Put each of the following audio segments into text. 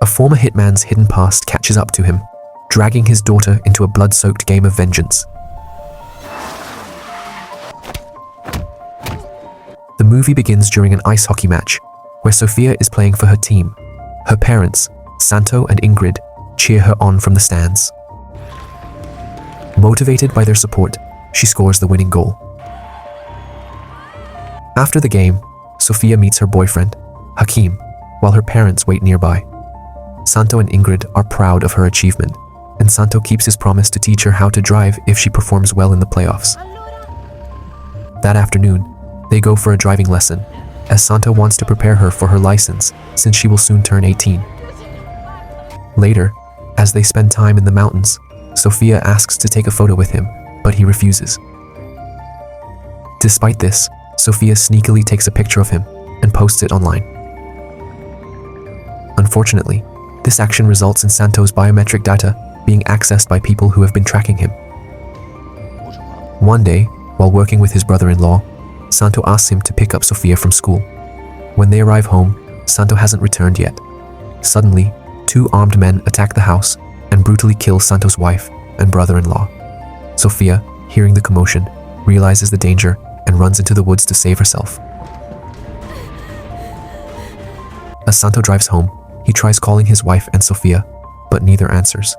a former hitman's hidden past catches up to him, dragging his daughter into a blood-soaked game of vengeance. The movie begins during an ice hockey match, where Sophia is playing for her team. Her parents, Santo and Ingrid, cheer her on from the stands. Motivated by their support, she scores the winning goal. After the game, Sophia meets her boyfriend, Hakim, while her parents wait nearby. Santo and Ingrid are proud of her achievement, and Santo keeps his promise to teach her how to drive if she performs well in the playoffs. That afternoon, they go for a driving lesson, as Santo wants to prepare her for her license since she will soon turn 18. Later, as they spend time in the mountains, Sophia asks to take a photo with him, but he refuses. Despite this, Sophia sneakily takes a picture of him and posts it online. Unfortunately, this action results in Santo's biometric data being accessed by people who have been tracking him. One day, while working with his brother-in-law, Santo asks him to pick up Sophia from school. When they arrive home, Santo hasn't returned yet. Suddenly, two armed men attack the house and brutally kill Santo's wife and brother-in-law. Sophia, hearing the commotion, realizes the danger and runs into the woods to save herself. As Santo drives home, he tries calling his wife and Sophia, but neither answers.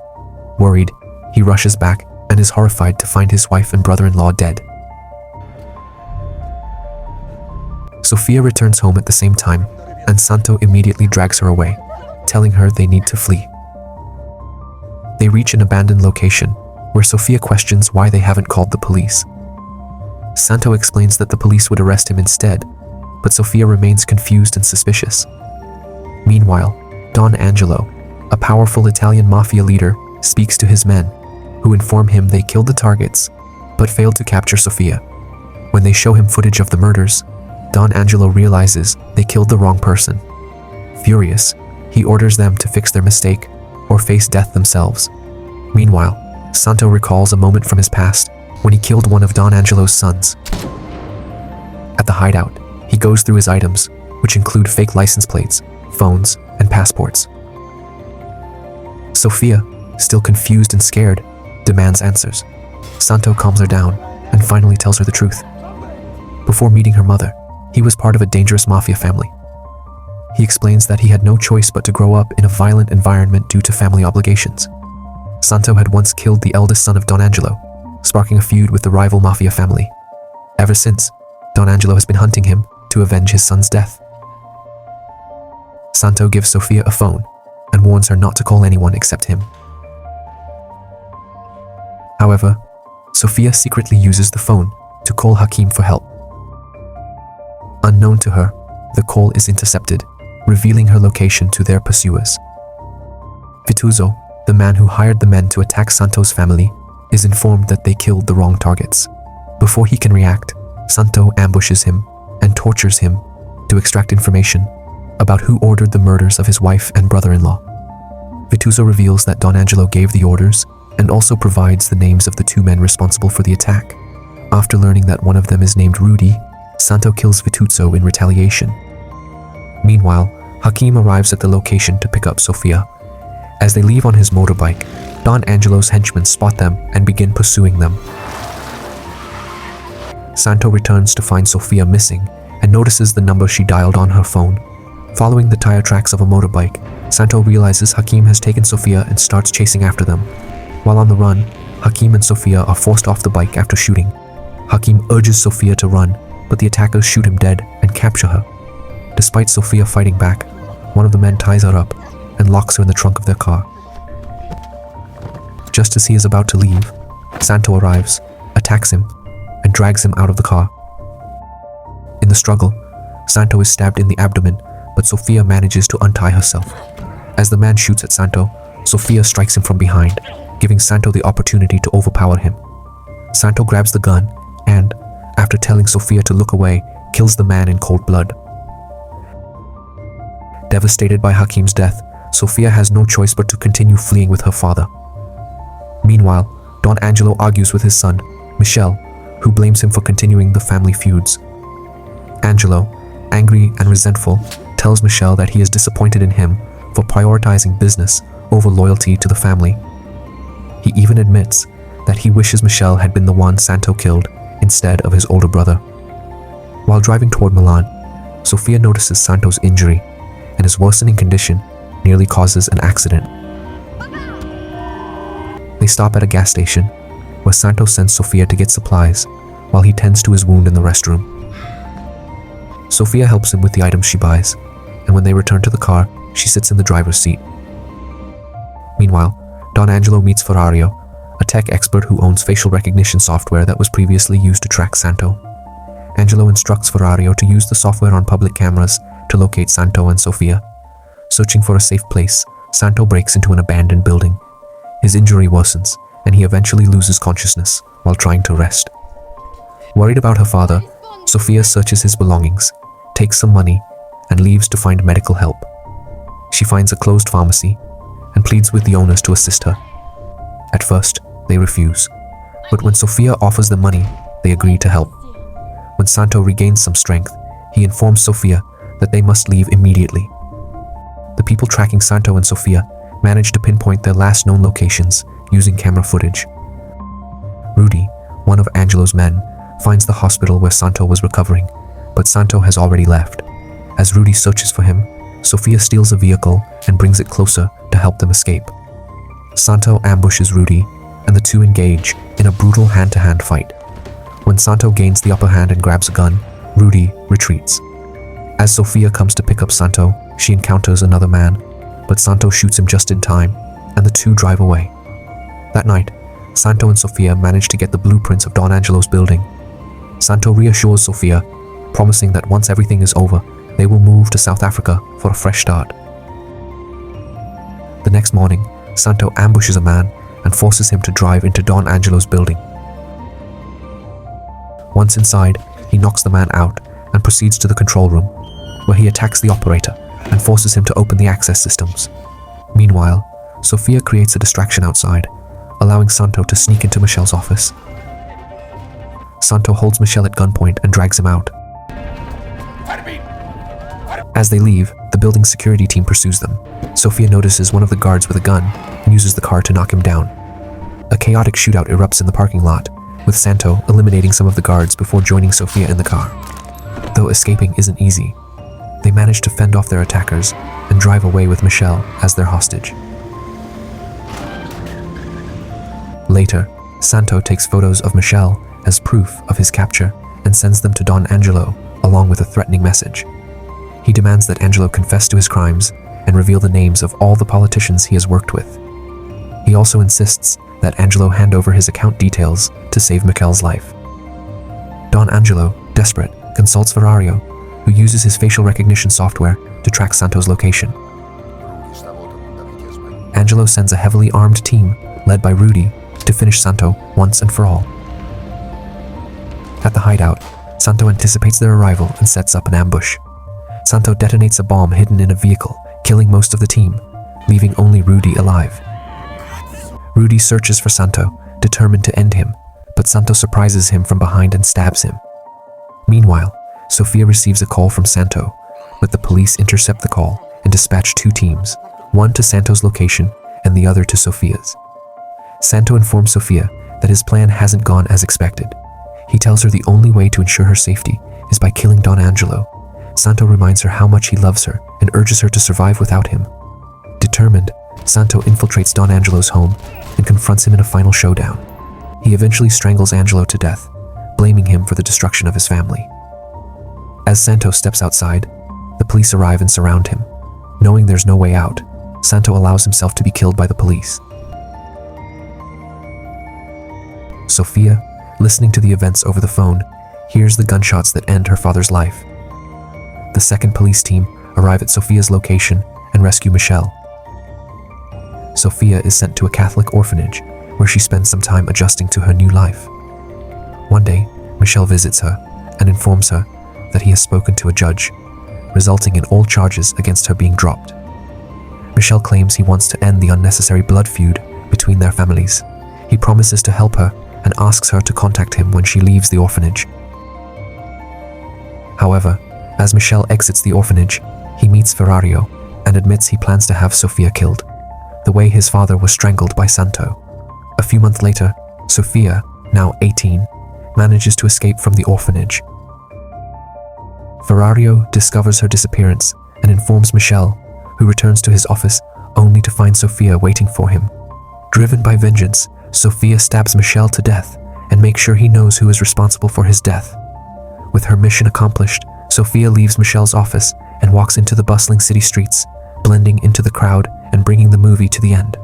Worried, he rushes back and is horrified to find his wife and brother-in-law dead. Sophia returns home at the same time, and Santo immediately drags her away, telling her they need to flee. They reach an abandoned location, where Sophia questions why they haven't called the police. Santo explains that the police would arrest him instead, but Sophia remains confused and suspicious. Meanwhile, Don Angelo, a powerful Italian mafia leader, speaks to his men, who inform him they killed the targets, but failed to capture Sophia. When they show him footage of the murders, Don Angelo realizes they killed the wrong person. Furious, he orders them to fix their mistake or face death themselves. Meanwhile, Santo recalls a moment from his past when he killed one of Don Angelo's sons. At the hideout, he goes through his items, which include fake license plates, phones, and passports. Sophia, still confused and scared, demands answers. Santo calms her down and finally tells her the truth. Before meeting her mother, he was part of a dangerous mafia family. He explains that he had no choice but to grow up in a violent environment due to family obligations. Santo had once killed the eldest son of Don Angelo, sparking a feud with the rival mafia family. Ever since, Don Angelo has been hunting him to avenge his son's death. Santo gives Sophia a phone and warns her not to call anyone except him. However, Sophia secretly uses the phone to call Hakim for help. Unknown to her, the call is intercepted, revealing her location to their pursuers. Vituzzo, the man who hired the men to attack Santo's family, is informed that they killed the wrong targets. Before he can react, Santo ambushes him and tortures him to extract information about who ordered the murders of his wife and brother-in-law. Vituzzo reveals that Don Angelo gave the orders and also provides the names of the two men responsible for the attack. After learning that one of them is named Rudy, Santo kills Vituzzo in retaliation. Meanwhile, Hakim arrives at the location to pick up Sophia. As they leave on his motorbike, Don Angelo's henchmen spot them and begin pursuing them. Santo returns to find Sophia missing and notices the number she dialed on her phone. Following the tire tracks of a motorbike, Santo realizes Hakim has taken Sophia and starts chasing after them. While on the run, Hakim and Sophia are forced off the bike after shooting. Hakim urges Sophia to run, but the attackers shoot him dead and capture her. Despite Sophia fighting back, one of the men ties her up and locks her in the trunk of their car. Just as he is about to leave, Santo arrives, attacks him, and drags him out of the car. In the struggle, Santo is stabbed in the abdomen, but Sophia manages to untie herself. As the man shoots at Santo, Sophia strikes him from behind, giving Santo the opportunity to overpower him. Santo grabs the gun and, after telling Sophia to look away, kills the man in cold blood. Devastated by Hakim's death, Sophia has no choice but to continue fleeing with her father. Meanwhile, Don Angelo argues with his son, Michel, who blames him for continuing the family feuds. Angelo, angry and resentful, tells Michel that he is disappointed in him for prioritizing business over loyalty to the family. He even admits that he wishes Michelle had been the one Santo killed instead of his older brother. While driving toward Milan, Sophia notices Santo's injury, and his worsening condition nearly causes an accident. They stop at a gas station, where Santo sends Sophia to get supplies while he tends to his wound in the restroom. Sophia helps him with the items she buys, and when they return to the car, she sits in the driver's seat. Meanwhile, Don Angelo meets Ferrario, a tech expert who owns facial recognition software that was previously used to track Santo. Angelo instructs Ferrario to use the software on public cameras to locate Santo and Sophia. Searching for a safe place, Santo breaks into an abandoned building. His injury worsens, and he eventually loses consciousness while trying to rest. Worried about her father, Sophia searches his belongings, takes some money, and leaves to find medical help. She finds a closed pharmacy and pleads with the owners to assist her. At first, they refuse, but when Sophia offers them money, they agree to help. When Santo regains some strength, he informs Sophia that they must leave immediately. The people tracking Santo and Sophia manage to pinpoint their last known locations using camera footage. Rudy, one of Angelo's men, finds the hospital where Santo was recovering, but Santo has already left. As Rudy searches for him, Sophia steals a vehicle and brings it closer to help them escape. Santo ambushes Rudy, and the two engage in a brutal hand-to-hand fight. When Santo gains the upper hand and grabs a gun, Rudy retreats. As Sophia comes to pick up Santo, she encounters another man, but Santo shoots him just in time, and the two drive away. That night, Santo and Sophia manage to get the blueprints of Don Angelo's building. Santo reassures Sophia, promising that once everything is over, they will move to South Africa for a fresh start. The next morning, Santo ambushes a man and forces him to drive into Don Angelo's building. Once inside, he knocks the man out and proceeds to the control room, where he attacks the operator and forces him to open the access systems. Meanwhile, Sophia creates a distraction outside, allowing Santo to sneak into Michelle's office. Santo holds Michelle at gunpoint and drags him out. As they leave, the building's security team pursues them. Sophia notices one of the guards with a gun and uses the car to knock him down. A chaotic shootout erupts in the parking lot, with Santo eliminating some of the guards before joining Sophia in the car. Though escaping isn't easy, they manage to fend off their attackers and drive away with Michelle as their hostage. Later, Santo takes photos of Michelle as proof of his capture and sends them to Don Angelo along with a threatening message. He demands that Angelo confess to his crimes and reveal the names of all the politicians he has worked with. He also insists that Angelo hand over his account details to save Michelle's life. Don Angelo, desperate, consults Ferrario, who uses his facial recognition software to track Santo's location. Angelo sends a heavily armed team, led by Rudy, to finish Santo once and for all. At the hideout, Santo anticipates their arrival and sets up an ambush. Santo detonates a bomb hidden in a vehicle, killing most of the team, leaving only Rudy alive. Rudy searches for Santo, determined to end him, but Santo surprises him from behind and stabs him. Meanwhile, Sophia receives a call from Santo, but the police intercept the call and dispatch two teams, one to Santo's location and the other to Sophia's. Santo informs Sophia that his plan hasn't gone as expected. He tells her the only way to ensure her safety is by killing Don Angelo. Santo reminds her how much he loves her and urges her to survive without him. Determined, Santo infiltrates Don Angelo's home and confronts him in a final showdown. He eventually strangles Angelo to death, blaming him for the destruction of his family. As Santo steps outside, the police arrive and surround him. Knowing there's no way out, Santo allows himself to be killed by the police. Sophia, listening to the events over the phone, hears the gunshots that end her father's life. The second police team arrive at Sophia's location and rescue Michelle. Sophia is sent to a Catholic orphanage, where she spends some time adjusting to her new life. One day, Michelle visits her and informs her that he has spoken to a judge, resulting in all charges against her being dropped. Michelle claims he wants to end the unnecessary blood feud between their families. He promises to help her and asks her to contact him when she leaves the orphanage. However, as Michelle exits the orphanage, he meets Ferrario and admits he plans to have Sophia killed, the way his father was strangled by Santo. A few months later, Sophia, now 18, manages to escape from the orphanage. Ferrario discovers her disappearance and informs Michelle, who returns to his office only to find Sophia waiting for him. Driven by vengeance, Sophia stabs Michelle to death and makes sure he knows who is responsible for his death. With her mission accomplished, Sophia leaves Michelle's office and walks into the bustling city streets, blending into the crowd and bringing the movie to the end.